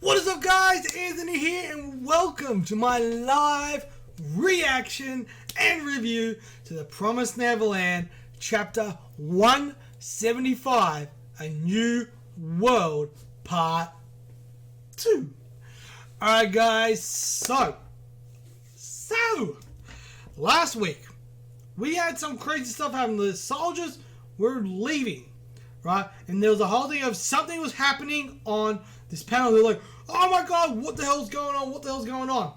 What is up, guys? Anthony here, and welcome to my live reaction and review to The Promised Neverland Chapter 175, A New World Part 2. Alright, guys, so last week we had some crazy stuff happen. The soldiers were leaving, right? And there was a whole thing of something was happening on this panel. They're like, oh my god, what the hell's going on? What the hell's going on?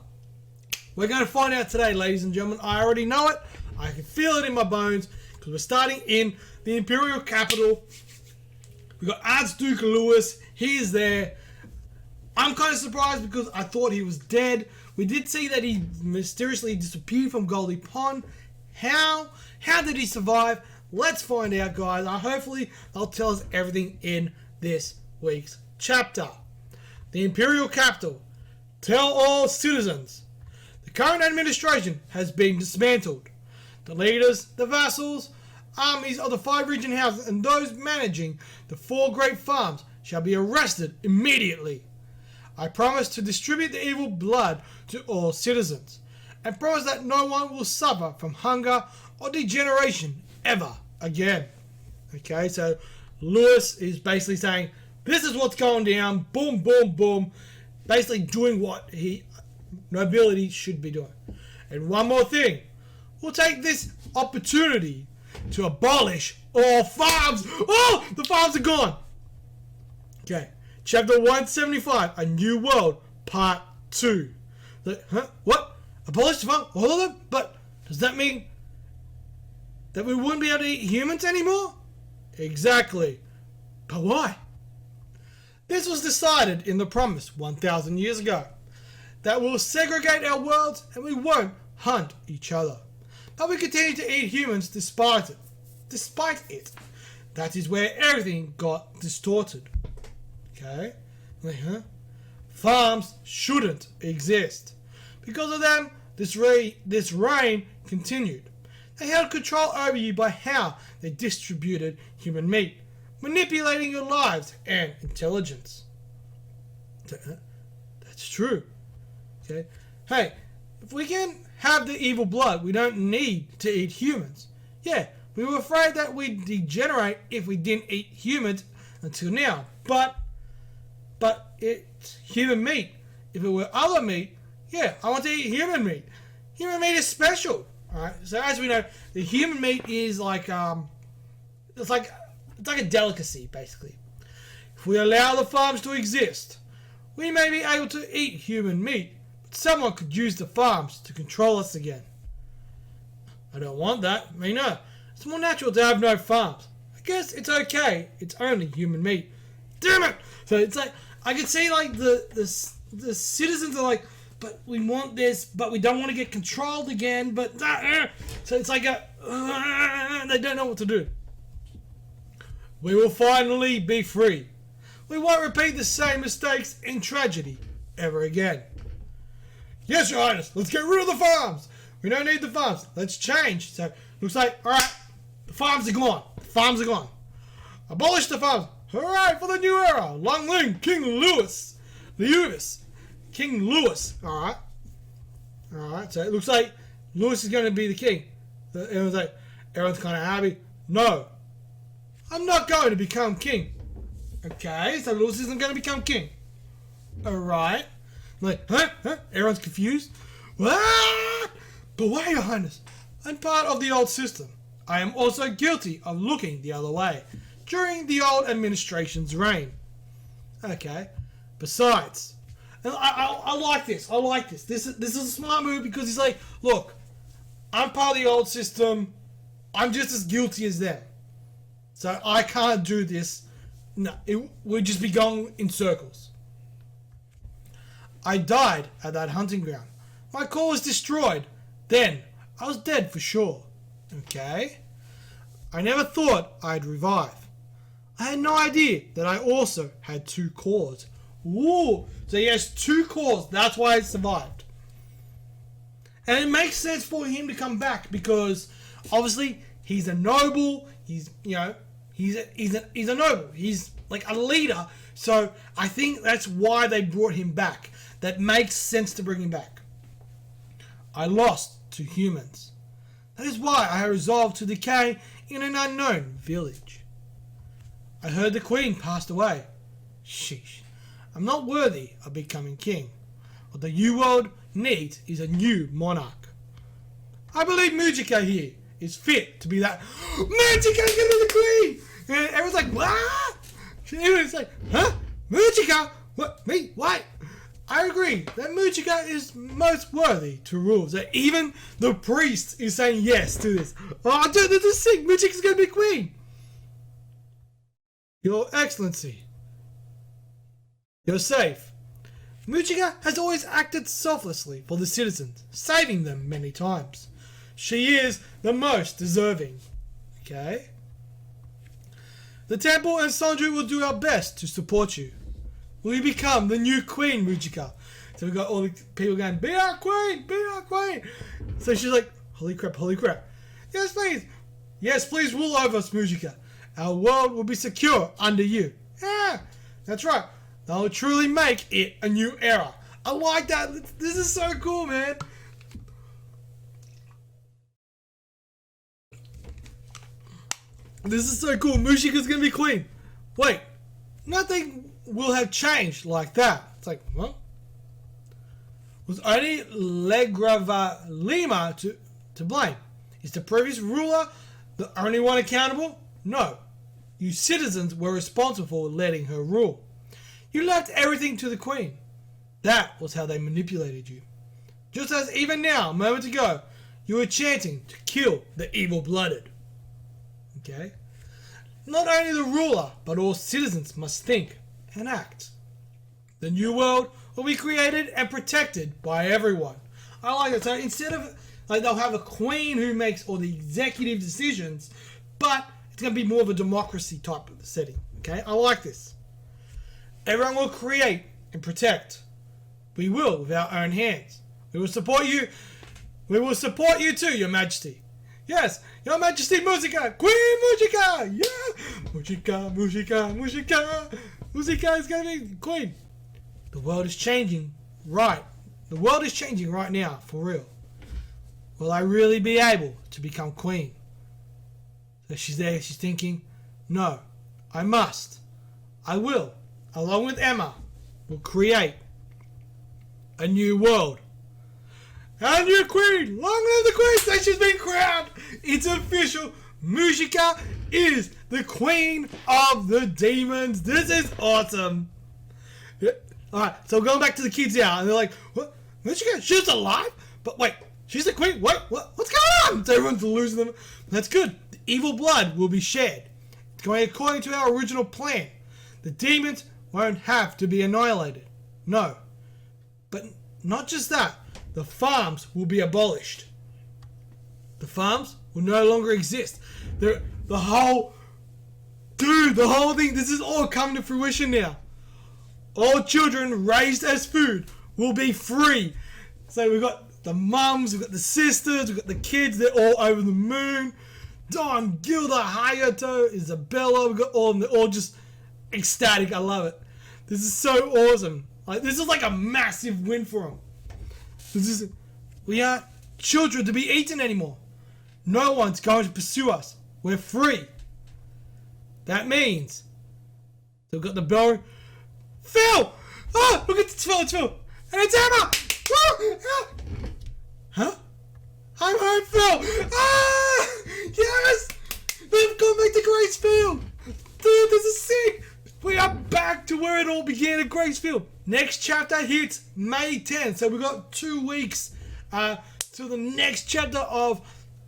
We're going to find out today, ladies and gentlemen. I already know it. I can feel it in my bones because we're starting in the Imperial capital. We got Archduke Louis. He is there. I'm kind of surprised because I thought he was dead. We did see that he mysteriously disappeared from Goldie Pond. How did he survive? Let's find out, guys. Hopefully they'll tell us everything in this week's chapter. The Imperial capital. Tell all citizens. The current administration has been dismantled. The leaders, the vassals, armies of the 5 region houses, and those managing the 4 great farms shall be arrested immediately. I promise to distribute the evil blood to all citizens, and promise that no one will suffer from hunger or degeneration ever again. Okay, so Lewis is basically saying, this is what's going down, boom, boom, boom, basically doing what nobility should be doing. And one more thing, we'll take this opportunity to abolish all farms. Oh, the farms are gone. Okay, chapter 175, A New World, Part 2. What? Abolish the farm? All of them? But does that mean that we wouldn't be able to eat humans anymore? Exactly. But why? This was decided in the Promise 1,000 years ago, that we'll segregate our worlds and we won't hunt each other. But we continue to eat humans despite it. That is where everything got distorted. Okay? Farms shouldn't exist. Because of them, this reign continued. They held control over you by how they distributed human meat, manipulating your lives and intelligence. That's true. Okay. Hey, if we can have the evil blood, we don't need to eat humans. Yeah, we were afraid that we'd degenerate if we didn't eat humans until now. But it's human meat. If it were other meat, yeah, I want to eat human meat. Human meat is special. Alright, so as we know, the human meat is like it's like a delicacy, basically. If we allow the farms to exist, we may be able to eat human meat, but someone could use the farms to control us again. I don't want that. I mean, no. It's more natural to have no farms. I guess it's okay. It's only human meat. Damn it! So it's like, I can see like the citizens are like, but we want this, but we don't want to get controlled again, but so it's like they don't know what to do. We will finally be free. We won't repeat the same mistakes and tragedy ever again. Yes, Your Highness, let's get rid of the farms. We don't need the farms. Let's change. So looks like, alright, the farms are gone. The farms are gone. Abolish the farms. Hooray for the new era. Long live King Louis. King Louis. Alright. Alright, so it looks like Louis is going to be the king. Everyone's like, everyone's kind of happy. No. I'm not going to become king. Okay, so Louis isn't going to become king. Alright. Like, huh? Everyone's confused. What? But wait, Your Highness. I'm part of the old system. I am also guilty of looking the other way during the old administration's reign. Okay. Besides, and I like this. I like this. This is a smart move because he's like, look, I'm part of the old system. I'm just as guilty as them. So I can't do this. No, it would just be going in circles. I died at that hunting ground. My core was destroyed. Then I was dead for sure. Okay? I never thought I'd revive. I had no idea that I also had 2 cores. Ooh, so he has 2 cores. That's why he survived. And it makes sense for him to come back because obviously he's a noble. He's a noble. He's like a leader So I think that's why they brought him back. That makes sense to bring him back. I lost to humans. That is why I resolved to decay in an unknown village. I heard the queen passed away. Sheesh. I'm not worthy of becoming king. What the new world needs is a new monarch. I believe Mujika here is fit to be that. Mujika's gonna be the queen! And everyone's like, what? Everyone's like, huh? Mujika? What? Me? What? I agree that Mujika is most worthy to rule. So even the priest is saying yes to this. Oh, dude, this is sick. Mujika's gonna be queen. Your Excellency, you're safe. Mujika has always acted selflessly for the citizens, saving them many times. She is the most deserving. Okay? The temple and Sanju will do our best to support you. Will you become the new queen, Mujika? So we've got all the people going, be our queen, be our queen. So she's like, holy crap, holy crap. Yes, please. Yes, please rule over us, Mujika. Our world will be secure under you. Yeah, that's right. That will truly make it a new era. I like that. This is so cool, man. This is so cool. Mujika's going to be queen. Wait, nothing will have changed like that. It's like, well, was only Legrava Lima to blame? Is the previous ruler the only one accountable? No. You citizens were responsible for letting her rule. You left everything to the queen. That was how they manipulated you. Just as even now, a moment ago, you were chanting to kill the evil-blooded. Okay? Not only the ruler, but all citizens must think and act. The new world will be created and protected by everyone. I like it. So instead of, like, they'll have a queen who makes all the executive decisions, but it's going to be more of a democracy type of setting. Okay? I like this. Everyone will create and protect. We will with our own hands. We will support you. We will support you too, Your Majesty. Yes, Your Majesty, Mujika, Queen Mujika, yeah, Mujika, Mujika, Mujika, Mujika is gonna be queen. The world is changing, right? The world is changing right now, for real. Will I really be able to become queen? So she's there, she's thinking, no, I must. I will, along with Emma, will create a new world. Our new queen! Long live the queen! So she's been crowned! It's official! Mujika is the queen of the demons! This is awesome! Yeah. Alright, so going back to the kids now, and they're like, what? Mujika? She's alive? But wait, she's the queen? What's going on? So everyone's losing them. That's good. The evil blood will be shared. It's going according to our original plan. The demons won't have to be annihilated. No. But not just that. The farms will be abolished. The farms will no longer exist. The whole thing, this is all coming to fruition now. All children raised as food will be free. So we've got the mums, we've got the sisters, we've got the kids, they're all over the moon. Don, Gilda, Hayato, Isabella, we've got all of them, they're all just ecstatic. I love it. This is so awesome. Like, this is like a massive win for them. We aren't children to be eaten anymore. No one's going to pursue us. We're free. That means, so we've got the bell. Phil! Oh, look at Phil, it's Phil. And it's Emma! Oh, huh? I'm home, Phil! Ah! Yes! We've gone back to Gracefield! Dude, this is sick! We are back to where it all began at Gracefield. Next chapter hits May 10th, so we've got 2 weeks till the next chapter of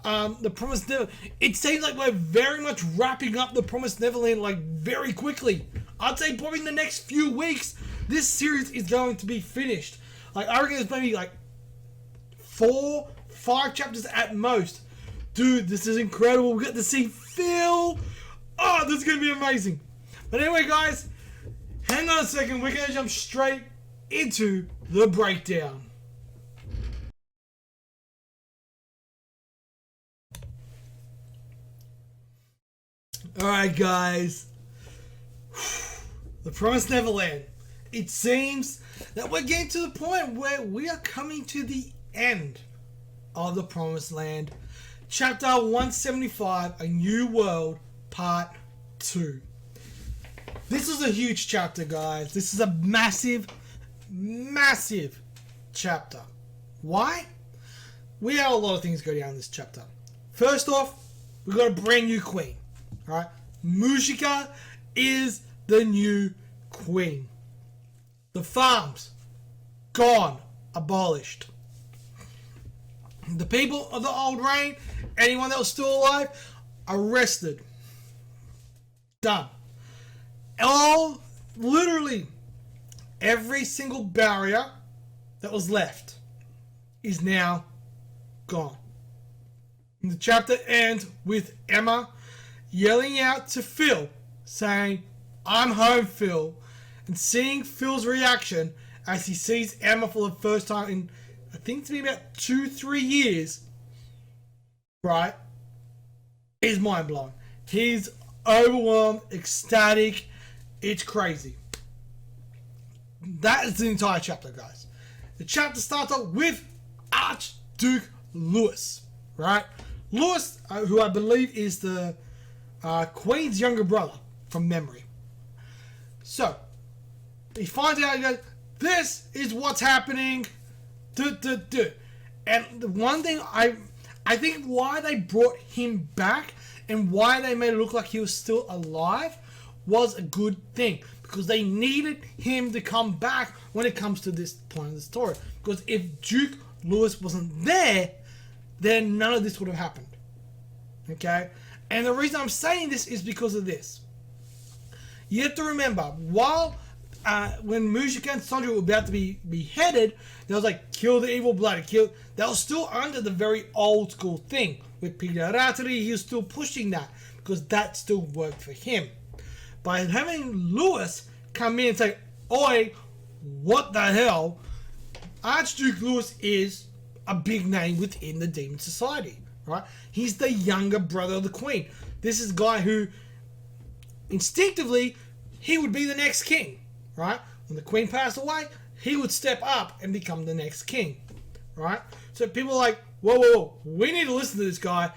The Promised Neverland. It seems like we're very much wrapping up The Promised Neverland like very quickly. I'd say probably in the next few weeks, this series is going to be finished. Like, I reckon there's maybe like 4, 5 chapters at most. Dude, this is incredible. We get to see Phil. Oh, this is going to be amazing. But anyway, guys, hang on a second. We're going to jump straight into the breakdown. Alright, guys. The Promised Neverland. It seems that we're getting to the point where we are coming to the end of the Promised Land. Chapter 175, A New World, Part 2. This is a huge chapter, guys. This is a massive, massive chapter. Why? We have a lot of things go down in this chapter. First off, we got a brand new queen. Alright? Mujika is the new queen. The farms, gone, abolished. The people of the old reign, anyone that was still alive, arrested. Done. All, literally, every single barrier that was left is now gone. And the chapter ends with Emma yelling out to Phil, saying, "I'm home, Phil," and seeing Phil's reaction as he sees Emma for the first time in, I think it's been about 2-3 years, right, is mind-blowing. He's overwhelmed, ecstatic. It's crazy. That is the entire chapter, guys. The chapter starts off with Archduke Louis, right? Louis, who I believe is the Queen's younger brother, from memory. So, he finds out, he goes, "This is what's happening." And the one thing I think why they brought him back and why they made it look like he was still alive was a good thing. Because they needed him to come back when it comes to this point of the story. Because if Duke Louis wasn't there, then none of this would have happened. Okay? And the reason I'm saying this is because of this. You have to remember, while when Mujika and Sondra were about to be beheaded, they was like, kill the evil blood. They were still under the very old school thing. With Peter Rattery, he was still pushing that. Because that still worked for him. By having Louis come in and say, "Oi, what the hell?" Archduke Louis is a big name within the Demon Society, right? He's the younger brother of the Queen. This is a guy who, instinctively, he would be the next king, right? When the Queen passed away, he would step up and become the next king, right? So people are like, whoa, we need to listen to this guy.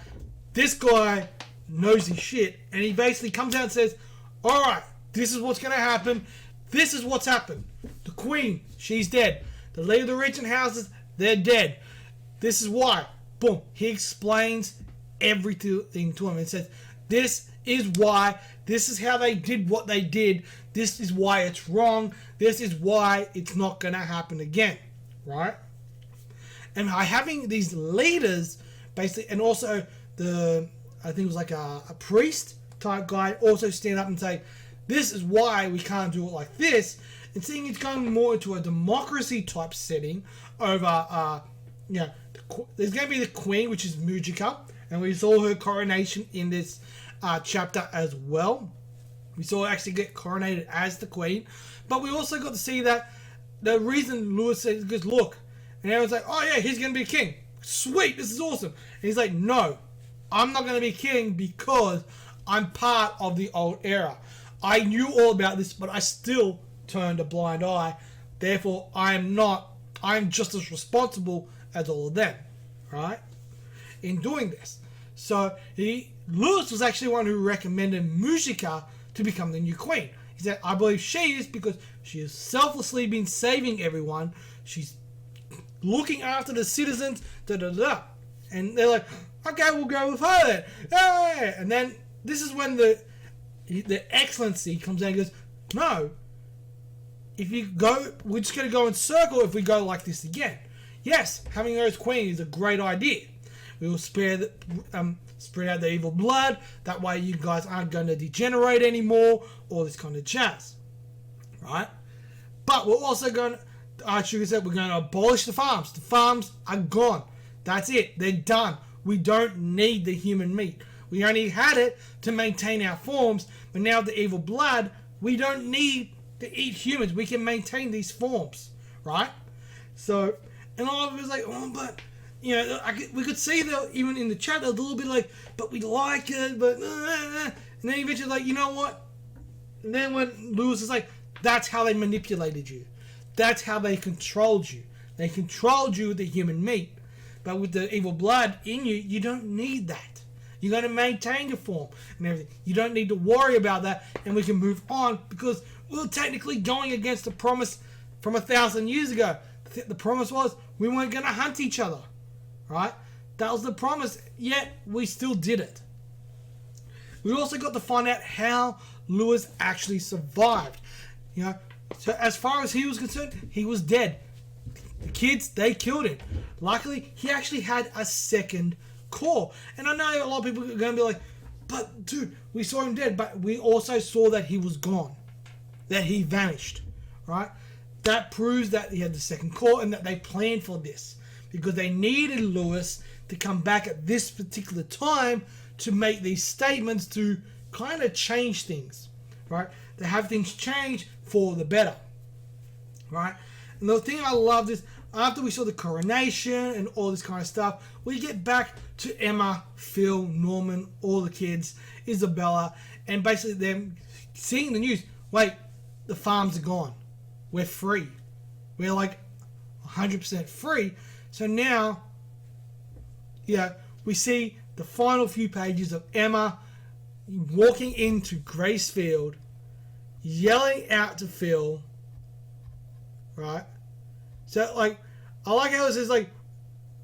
This guy knows his shit. And he basically comes out and says, "Alright, this is what's going to happen. This is what's happened. The Queen, she's dead. The leader of the regent houses, they're dead. This is why." Boom. He explains everything to him and says, "This is why. This is how they did what they did. This is why it's wrong. This is why it's not going to happen again." Right? And by having these leaders, basically, and also I think it was like a priest type guy also stand up and say, "This is why we can't do it like this," and seeing it's going more into a democracy type setting over, there's going to be the Queen, which is Mujika, and we saw her coronation in this chapter as well. We saw her actually get coronated as the Queen, but we also got to see that the reason Louis says, because look, and everyone's like, "Oh yeah, he's going to be king. Sweet, this is awesome." And he's like, "No, I'm not going to be king because I'm part of the old era. I knew all about this, but I still turned a blind eye. Therefore, I'm just as responsible as all of them," right? In doing this. So, Louis was actually one who recommended Mujika to become the new queen. He said, "I believe she is because she has selflessly been saving everyone. She's looking after the citizens, And they're like, "Okay, we'll go with her then." Hey! And then this is when the excellency comes down and goes, "No, we're just going to go in circle if we go like this again. Yes, having her as queen is a great idea. We will spread out the evil blood. That way you guys aren't going to degenerate anymore, all this kind of jazz, right? But we're also going to, Archduke said, we're going to abolish the farms. The farms are gone. That's it. They're done. We don't need the human meat. We only had it to maintain our forms, but now the evil blood, we don't need to eat humans. We can maintain these forms, right?" So, and all of it was like, "Oh, but," we could see that even in the chat, a little bit like, "But we like it, but," and then eventually like, "You know what?" And then when Louis is like, That's how they manipulated you. That's how they controlled you. They controlled you with the human meat. But with the evil blood in you, you don't need that. You're going to maintain your form and everything. You don't need to worry about that, and we can move on because we're technically going against the promise from 1,000 years ago. The promise was we weren't going to hunt each other, right? That was the promise, yet we still did it. We also got to find out how Lewis actually survived. You know, so as far as he was concerned, he was dead. The kids, they killed him. Luckily, he actually had a second core. And I know a lot of people are going to be like, but dude, we saw him dead, but we also saw that he was gone. That he vanished, right? That proves that he had the second core and that they planned for this. Because they needed Lewis to come back at this particular time to make these statements to kind of change things, right? To have things change for the better, right? And the thing I loved is after we saw the coronation and all this kind of stuff, we get back to Emma, Phil, Norman, all the kids, Isabella, and basically them seeing the news. Wait, the farms are gone. We're free. We're like 100% free. So now, yeah, we see the final few pages of Emma walking into Gracefield, yelling out to Phil, right? So, like, I like how it says, like,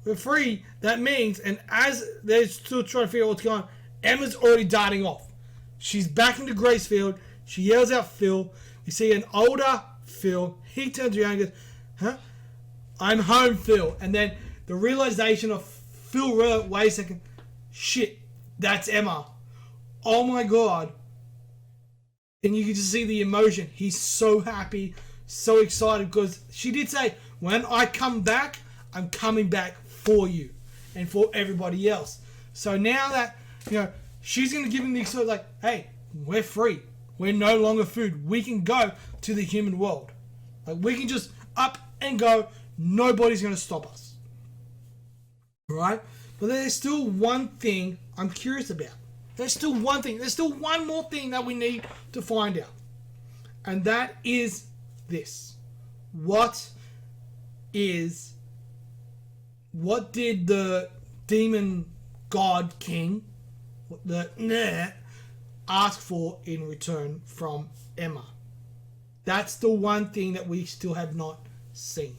we're free. That means, and as they're still trying to figure out what's going on, Emma's already darting off. She's back into Gracefield. She yells out Phil. We see an older Phil. He turns around and goes, huh? I'm home, Phil. And then the realization of Phil, wait a second. Shit, that's Emma. Oh my God. And you can just see the emotion. He's so happy, so excited because she did say, when I come back, I'm coming back for you and for everybody else. So now that, you know, she's going to give him the excitement like, hey, we're free. We're no longer food. We can go to the human world. Like, we can just up and go. Nobody's going to stop us. Right? But there's still one thing I'm curious about. There's still one thing. There's still one more thing that we need to find out. And that is this. What did the demon god king ask for in return from Emma? That's the one thing that we still have not seen.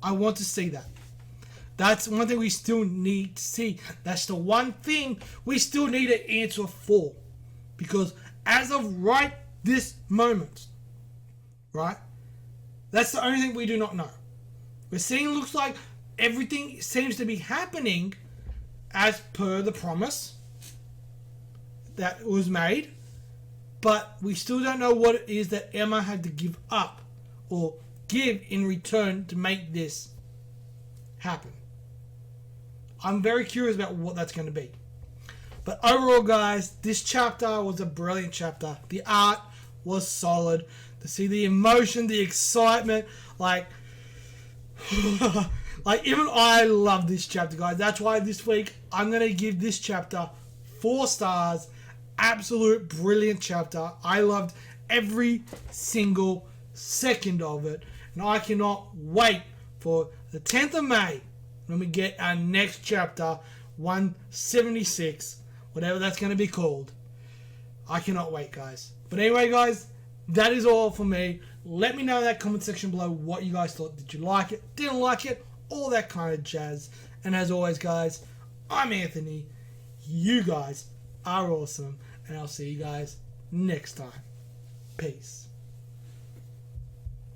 I want to see that. That's one thing we still need to see. That's the one thing we still need an answer for. Because as of right this moment, right, that's the only thing we do not know. We're seeing, looks like everything seems to be happening as per the promise that was made, but we still don't know what it is that Emma had to give up or give in return to make this happen. I'm very curious about what that's going to be. But overall, guys, this chapter was a brilliant chapter. The art was solid. To see the emotion, the excitement, like even I love this chapter, guys. That's why this week I'm going to give this chapter 4 stars. Absolute brilliant chapter. I loved every single second of it. And I cannot wait for the 10th of May when we get our next chapter, 176, whatever that's going to be called. I cannot wait, guys. But anyway, guys, that is all for me. Let me know in that comment section below what you guys thought. Did you like it? Didn't like it? All that kind of jazz. And as always, guys, I'm Anthony. You guys are awesome. And I'll see you guys next time. Peace.